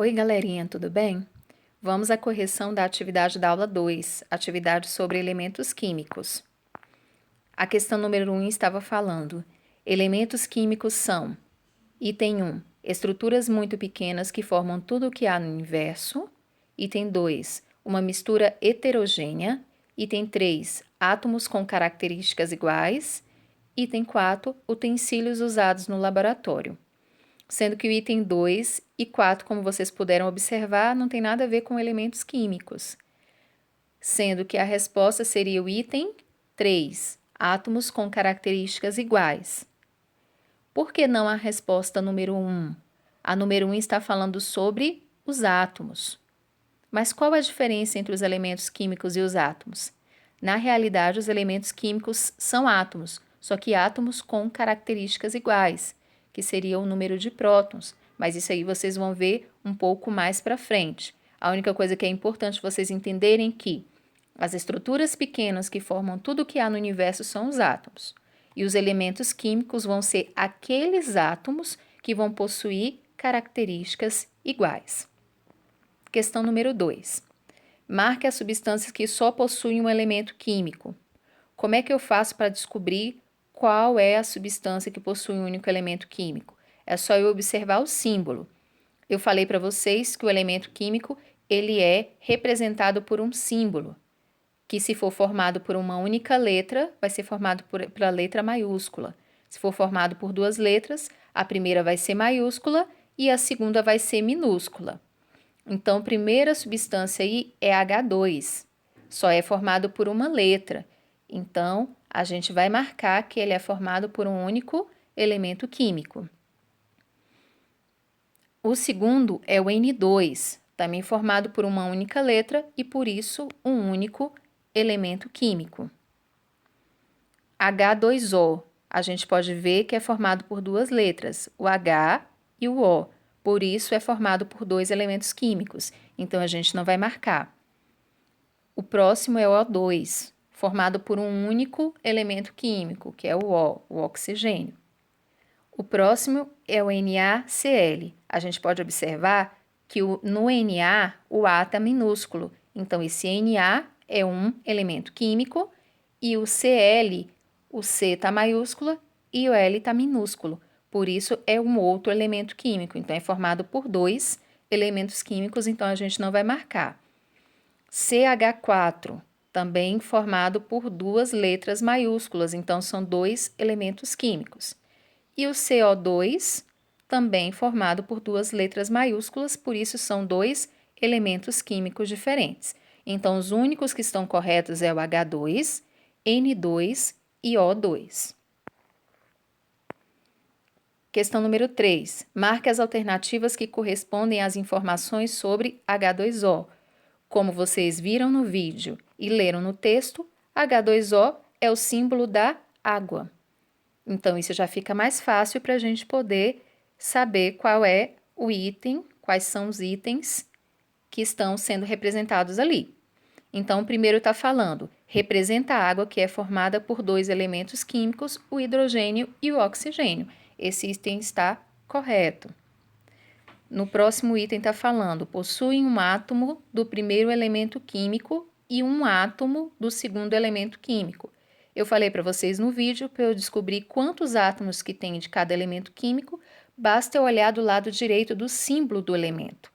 Oi, galerinha, tudo bem? Vamos à correção da atividade da aula 2, atividade sobre elementos químicos. A questão número 1 estava falando: elementos químicos são: item 1, estruturas muito pequenas que formam tudo o que há no universo. Item 2, uma mistura heterogênea. Item 3, átomos com características iguais. Item 4, utensílios usados no laboratório. Sendo que o item 2 e 4, como vocês puderam observar, não tem nada a ver com elementos químicos. Sendo que a resposta seria o item 3, átomos com características iguais. Por que não a resposta número 1? A número 1 está falando sobre os átomos. Mas qual a diferença entre os elementos químicos e os átomos? Na realidade, os elementos químicos são átomos, só que átomos com características iguais, que seria o número de prótons, mas isso aí vocês vão ver um pouco mais para frente. A única coisa que é importante vocês entenderem é que as estruturas pequenas que formam tudo o que há no universo são os átomos, e os elementos químicos vão ser aqueles átomos que vão possuir características iguais. Questão número 2. Marque as substâncias que só possuem um elemento químico. Como é que eu faço para descobrir qual é a substância que possui um único elemento químico? É só eu observar o símbolo. Eu falei para vocês que o elemento químico ele é representado por um símbolo, que se for formado por uma única letra, vai ser formado pela letra maiúscula. Se for formado por duas letras, a primeira vai ser maiúscula e a segunda vai ser minúscula. Então, a primeira substância aí é H2, só é formado por uma letra. Então, a gente vai marcar que ele é formado por um único elemento químico. O segundo é o N2, também formado por uma única letra e, por isso, um único elemento químico. H2O, a gente pode ver que é formado por duas letras, o H e o O. Por isso, é formado por dois elementos químicos, então a gente não vai marcar. O próximo é o O2, formado por um único elemento químico, que é o oxigênio. O próximo é o NaCl. A gente pode observar que no Na o A está minúsculo, então esse Na é um elemento químico e o Cl, o C está maiúsculo e o L está minúsculo. Por isso, é um outro elemento químico. Então, é formado por dois elementos químicos, então a gente não vai marcar. CH4, também formado por duas letras maiúsculas, então são dois elementos químicos. E o CO2, também formado por duas letras maiúsculas, por isso são dois elementos químicos diferentes. Então, os únicos que estão corretos é o H2, N2 e O2. Questão número 3. Marque as alternativas que correspondem às informações sobre H2O. Como vocês viram no vídeo e leram no texto, H2O é o símbolo da água. Então, isso já fica mais fácil para a gente poder saber qual é o item, quais são os itens que estão sendo representados ali. Então, o primeiro está falando, representa a água que é formada por dois elementos químicos, o hidrogênio e o oxigênio. Esse item está correto. No próximo item está falando, possui um átomo do primeiro elemento químico e um átomo do segundo elemento químico. Eu falei para vocês no vídeo, para eu descobrir quantos átomos que tem de cada elemento químico, basta eu olhar do lado direito do símbolo do elemento.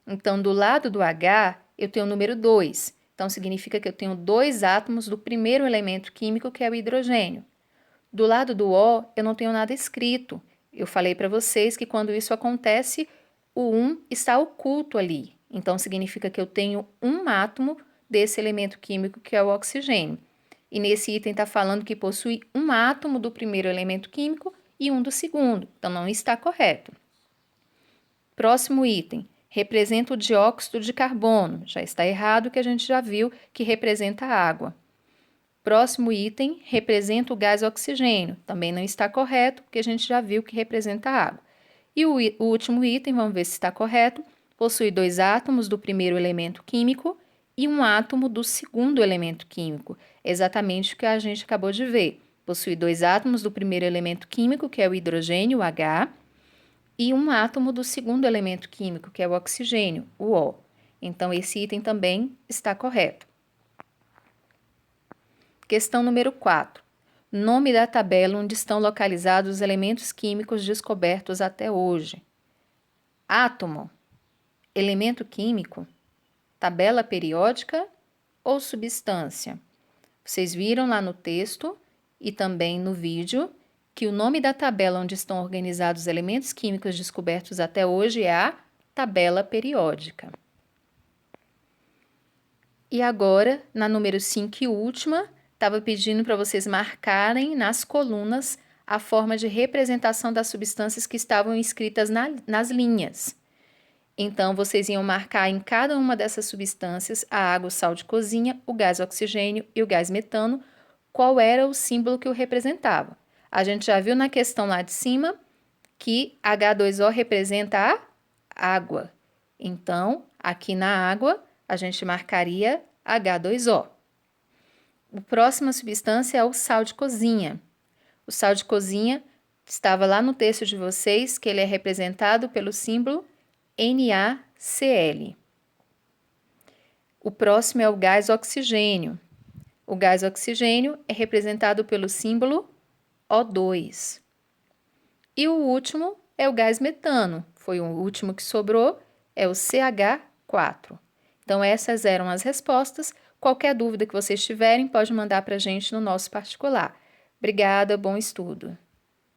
Então, do lado do H, eu tenho o número 2. Então, significa que eu tenho dois átomos do primeiro elemento químico, que é o hidrogênio. Do lado do O, eu não tenho nada escrito. Eu falei para vocês que quando isso acontece, o 1 está oculto ali. Então, significa que eu tenho um átomo desse elemento químico, que é o oxigênio. E nesse item está falando que possui um átomo do primeiro elemento químico e um do segundo. Então, não está correto. Próximo item. Representa o dióxido de carbono. Já está errado, que a gente já viu que representa a água. Próximo item, representa o gás oxigênio. Também não está correto, porque a gente já viu que representa a água. E o último item, vamos ver se está correto, possui dois átomos do primeiro elemento químico e um átomo do segundo elemento químico. Exatamente o que a gente acabou de ver. Possui dois átomos do primeiro elemento químico, que é o hidrogênio, o H, e um átomo do segundo elemento químico, que é o oxigênio, o O. Então, esse item também está correto. Questão número 4. Nome da tabela onde estão localizados os elementos químicos descobertos até hoje. Átomo, elemento químico, tabela periódica ou substância? Vocês viram lá no texto e também no vídeo que o nome da tabela onde estão organizados os elementos químicos descobertos até hoje é a tabela periódica. E agora, na número 5 e última, estava pedindo para vocês marcarem nas colunas a forma de representação das substâncias que estavam escritas nas linhas. Então, vocês iam marcar em cada uma dessas substâncias, a água, o sal de cozinha, o gás oxigênio e o gás metano, qual era o símbolo que o representava. A gente já viu na questão lá de cima que H2O representa a água. Então, aqui na água, a gente marcaria H2O. A próxima substância é o sal de cozinha. O sal de cozinha estava lá no texto de vocês, que ele é representado pelo símbolo NaCl. O próximo é o gás oxigênio. O gás oxigênio é representado pelo símbolo O2. E o último é o gás metano. Foi o último que sobrou, é o CH4. Então, essas eram as respostas. Qualquer dúvida que vocês tiverem, pode mandar para a gente no nosso particular. Obrigada, bom estudo.